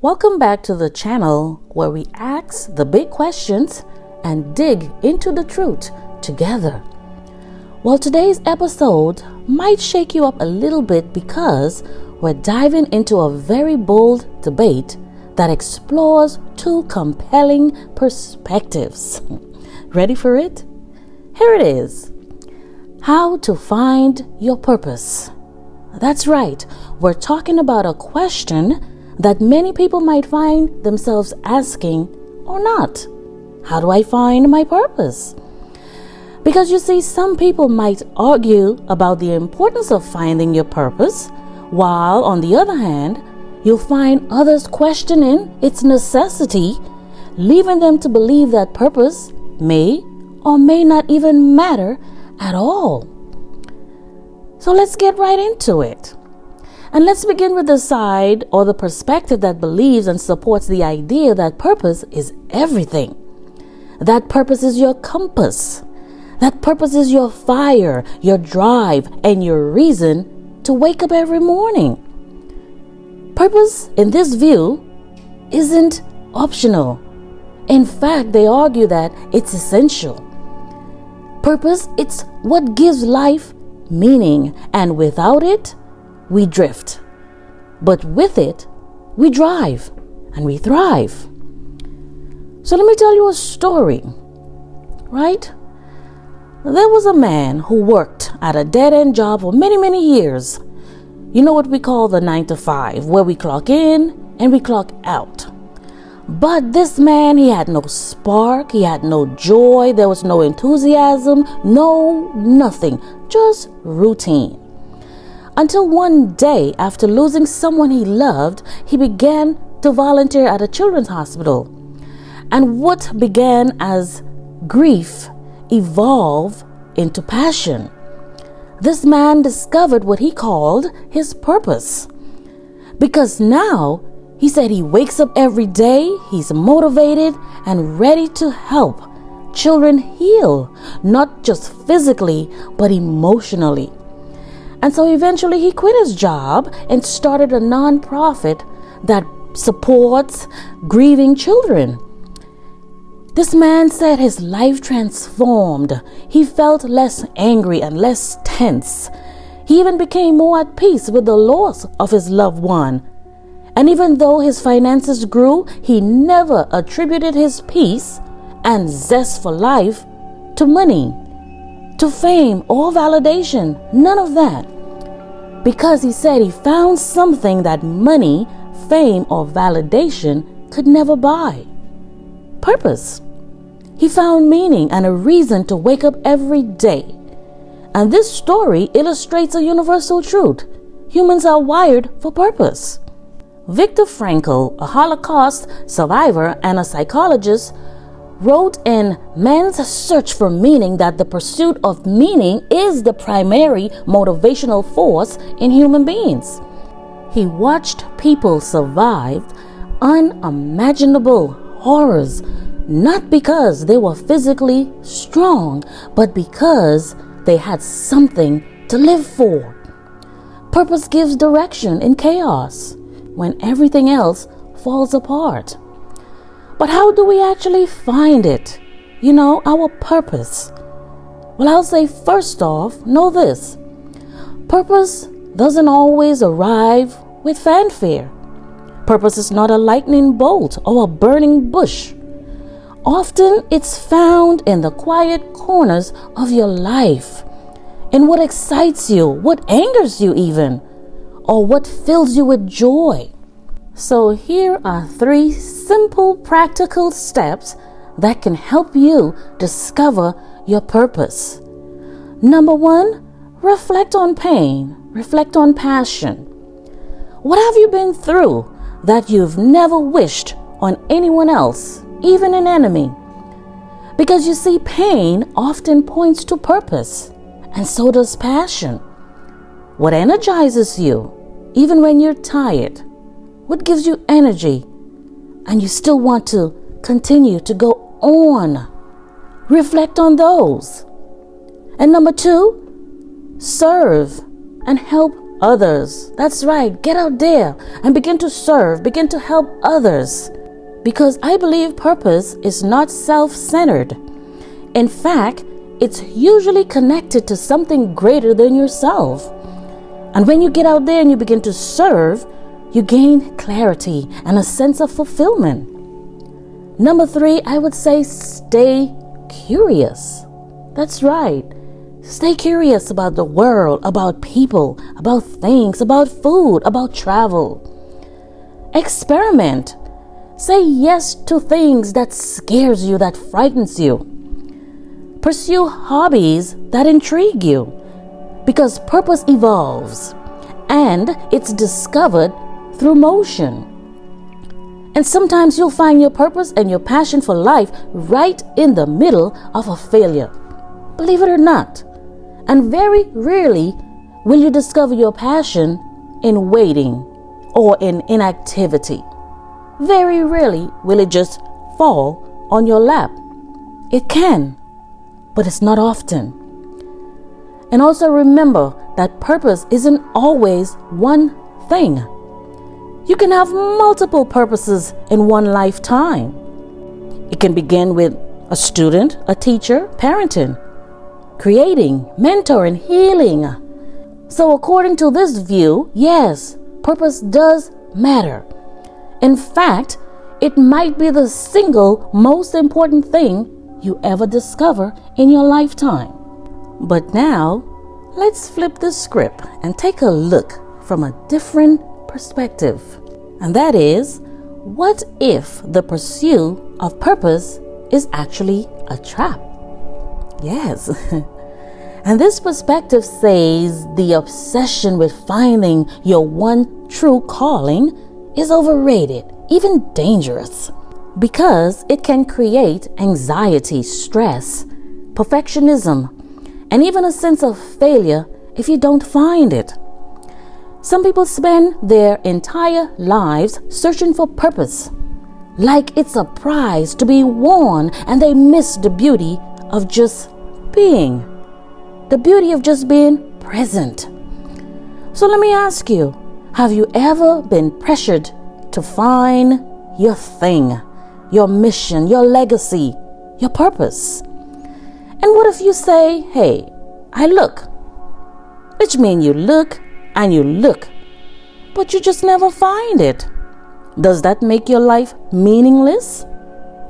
Welcome back to the channel where we ask the big questions and dig into the truth together. Well, today's episode might shake you up a little bit because we're diving into a very bold debate that explores two compelling perspectives. Ready for it? Here it is. How to find your purpose. That's right. We're talking about a question that many people might find themselves asking or not. How do I find my purpose? Because you see, some people might argue about the importance of finding your purpose, while on the other hand, you'll find others questioning its necessity, leaving them to believe that purpose may or may not even matter at all. So let's get right into it. And let's begin with the side or the perspective that believes and supports the idea that purpose is everything. That purpose is your compass. That purpose is your fire, your drive, and your reason to wake up every morning. Purpose, in this view, isn't optional. In fact, they argue that it's essential. Purpose, it's what gives life meaning, and without it, we drift. But with it, we drive and we thrive. So let me tell you a story, right? There was a man who worked at a dead-end job for many years. You know what we call the 9 to 5, where we clock in and we clock out. But this man, he had no spark, he had no joy, there was no enthusiasm, nothing, just routine. Until one day, after losing someone he loved, he began to volunteer at a children's hospital. And what began as grief evolved into passion. This man discovered what he called his purpose. Because now, he said he wakes up every day, he's motivated and ready to help children heal, not just physically, but emotionally. And so eventually he quit his job and started a nonprofit that supports grieving children. This man said his life transformed. He felt less angry and less tense. He even became more at peace with the loss of his loved one. And even though his finances grew, he never attributed his peace and zest for life to money, to fame or validation. None of that. Because he said he found something that money, fame, or validation could never buy. Purpose. He found meaning and a reason to wake up every day. And this story illustrates a universal truth. Humans are wired for purpose. Viktor Frankl, a Holocaust survivor and a psychologist, wrote in Man's Search for Meaning that the pursuit of meaning is the primary motivational force in human beings. He watched people survive unimaginable horrors, not because they were physically strong, but because they had something to live for. Purpose gives direction in chaos when everything else falls apart. But how do we actually find it? Our purpose. Well, I'll say first off, know this. Purpose doesn't always arrive with fanfare. Purpose is not a lightning bolt or a burning bush. Often it's found in the quiet corners of your life, in what excites you, what angers you even, or what fills you with joy. So here are 3 simple practical steps that can help you discover your purpose. Number 1, reflect on pain, reflect on passion. What have you been through that you've never wished on anyone else, even an enemy? Because you see, pain often points to purpose, and so does passion. What energizes you, even when you're tired? What gives you energy and you still want to continue to go on? Reflect on those. And number 2, serve and help others. That's right. Get out there and begin to serve, begin to help others. Because I believe purpose is not self-centered. In fact, it's usually connected to something greater than yourself. And when you get out there and you begin to serve, you gain clarity and a sense of fulfillment. Number 3, I would say stay curious. That's right. Stay curious about the world, about people, about things, about food, about travel. Experiment. Say yes to things that scares you, that frightens you. Pursue hobbies that intrigue you, because purpose evolves and it's discovered through motion. And sometimes you'll find your purpose and your passion for life right in the middle of a failure. Believe it or not. And very rarely will you discover your passion in waiting or in inactivity. Very rarely will it just fall on your lap. It can, but it's not often. And also remember that purpose isn't always one thing. You can have multiple purposes in one lifetime. It can begin with a student, a teacher, parenting, creating, mentoring, healing. So according to this view, yes, purpose does matter. In fact, it might be the single most important thing you ever discover in your lifetime. But now, let's flip the script and take a look from a different perspective. And that is, what if the pursuit of purpose is actually a trap? Yes. And this perspective says the obsession with finding your one true calling is overrated, even dangerous, because it can create anxiety, stress, perfectionism, and even a sense of failure if you don't find it. Some people spend their entire lives searching for purpose, like it's a prize to be won, and they miss the beauty of just being, the beauty of just being present. So let me ask you, have you ever been pressured to find your thing, your mission, your legacy, your purpose? And what if you say, hey, I look, which means you look and you look, but you just never find it. Does that make your life meaningless?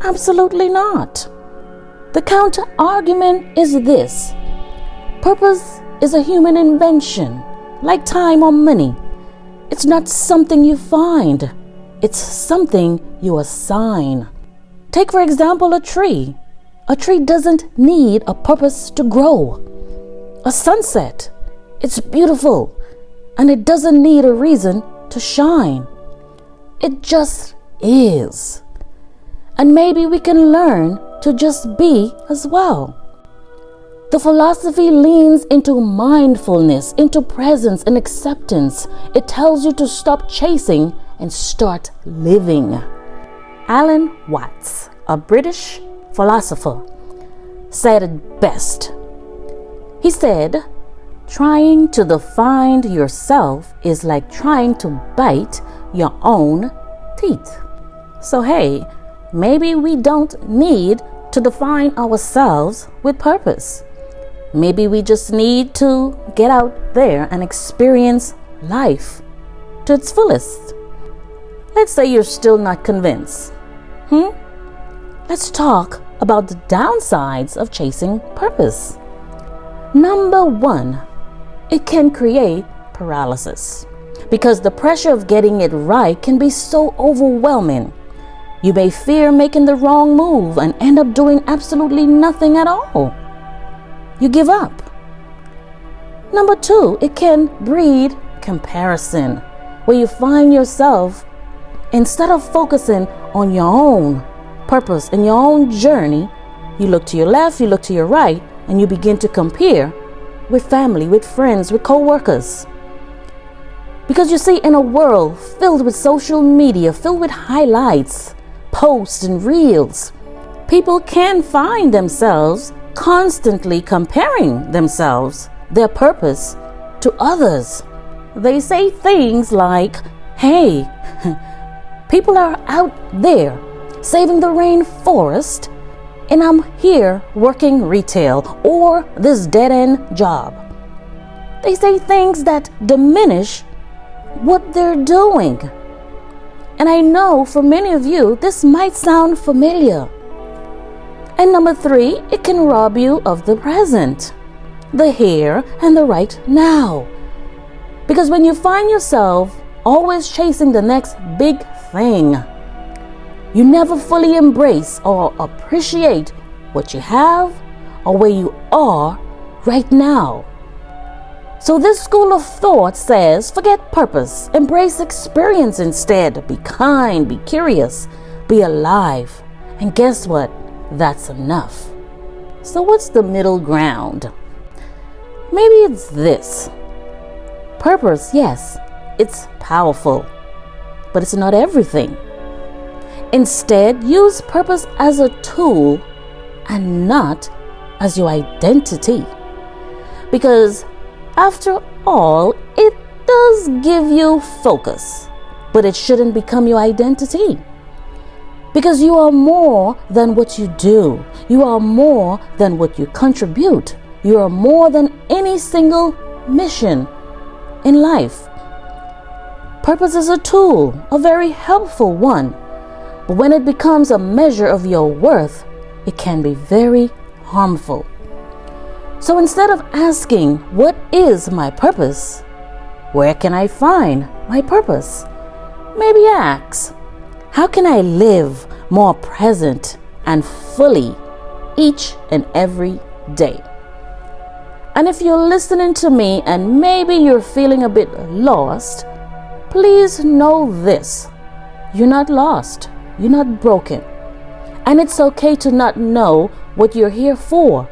Absolutely not. The counter argument is this: purpose is a human invention, like time or money. It's not something you find, it's something you assign. Take, for example, a tree. A tree doesn't need a purpose to grow. A sunset, it's beautiful, and it doesn't need a reason to shine. It just is. And maybe we can learn to just be as well. The philosophy leans into mindfulness, into presence and acceptance. It tells you to stop chasing and start living. Alan Watts, a British philosopher, said it best. He said, trying to define yourself is like trying to bite your own teeth. So hey, maybe we don't need to define ourselves with purpose. Maybe we just need to get out there and experience life to its fullest. Let's say you're still not convinced. Let's talk about the downsides of chasing purpose. Number 1, it can create paralysis, because the pressure of getting it right can be so overwhelming. You may fear making the wrong move and end up doing absolutely nothing at all. You give up. Number 2, it can breed comparison, where you find yourself, instead of focusing on your own purpose and your own journey, you look to your left, you look to your right, and you begin to compare with family, with friends, with co-workers. Because you see, in a world filled with social media, filled with highlights, posts, and reels, people can find themselves constantly comparing themselves, their purpose, to others. they say things like, hey, people are out there saving the rainforest, and I'm here working retail or this dead-end job. They say things that diminish what they're doing. And I know for many of you, this might sound familiar. And number 3, it can rob you of the present, the here and the right now. Because when you find yourself always chasing the next big thing, you never fully embrace or appreciate what you have or where you are right now. So this school of thought says, forget purpose, embrace experience instead. Be kind, be curious, be alive. And guess what? That's enough. So what's the middle ground? Maybe it's this. Purpose, yes, it's powerful, but it's not everything. Instead, use purpose as a tool and not as your identity. Because after all, it does give you focus, but it shouldn't become your identity. Because you are more than what you do. You are more than what you contribute. You are more than any single mission in life. Purpose is a tool, a very helpful one. But when it becomes a measure of your worth, it can be very harmful. So instead of asking, what is my purpose? Where can I find my purpose? Maybe ask, how can I live more present and fully each and every day? And if you're listening to me and maybe you're feeling a bit lost, please know this. You're not lost. You're not broken. And it's okay to not know what you're here for.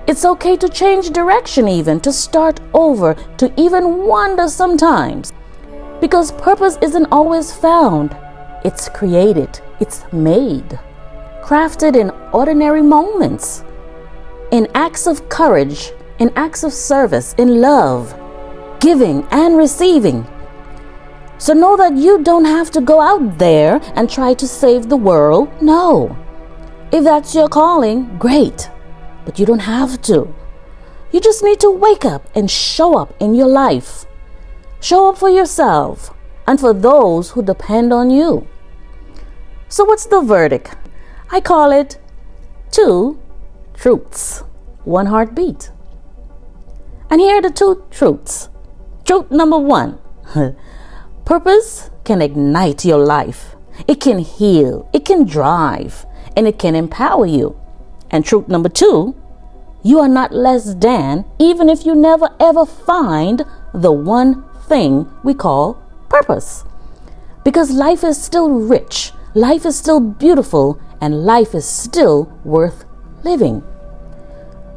It's okay to change direction even, to start over, to even wonder sometimes. Because purpose isn't always found. It's created. It's made. Crafted in ordinary moments. In acts of courage, in acts of service, in love, giving and receiving. So know that you don't have to go out there and try to save the world. No. If that's your calling, great. But you don't have to. You just need to wake up and show up in your life. Show up for yourself and for those who depend on you. So what's the verdict? I call it 2 truths, 1 heartbeat. And here are the 2 truths. Truth number 1. Purpose can ignite your life. It can heal. It can drive. And it can empower you. And truth number 2, you are not less than, even if you never ever find the one thing we call purpose. Because life is still rich, life is still beautiful, and life is still worth living.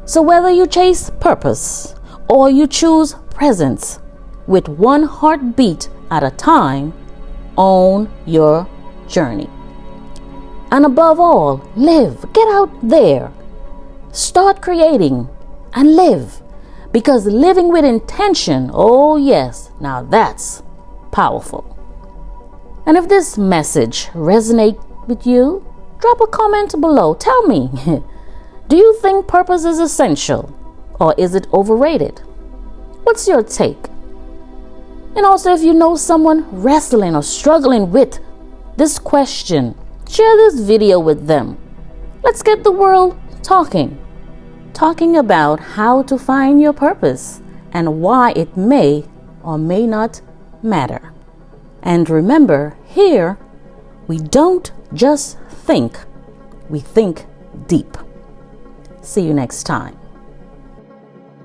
So whether you chase purpose or you choose presence, with 1 heartbeat at a time, own your journey. And above all, live. Get out there. Start creating and live. Because living with intention, oh yes, now that's powerful. And if this message resonates with you, drop a comment below. Tell me, do you think purpose is essential or is it overrated? What's your take? And also, if you know someone wrestling or struggling with this question, share this video with them. Let's get the world talking about how to find your purpose and why it may or may not matter. And remember, here we don't just think, we think deep. See you next time.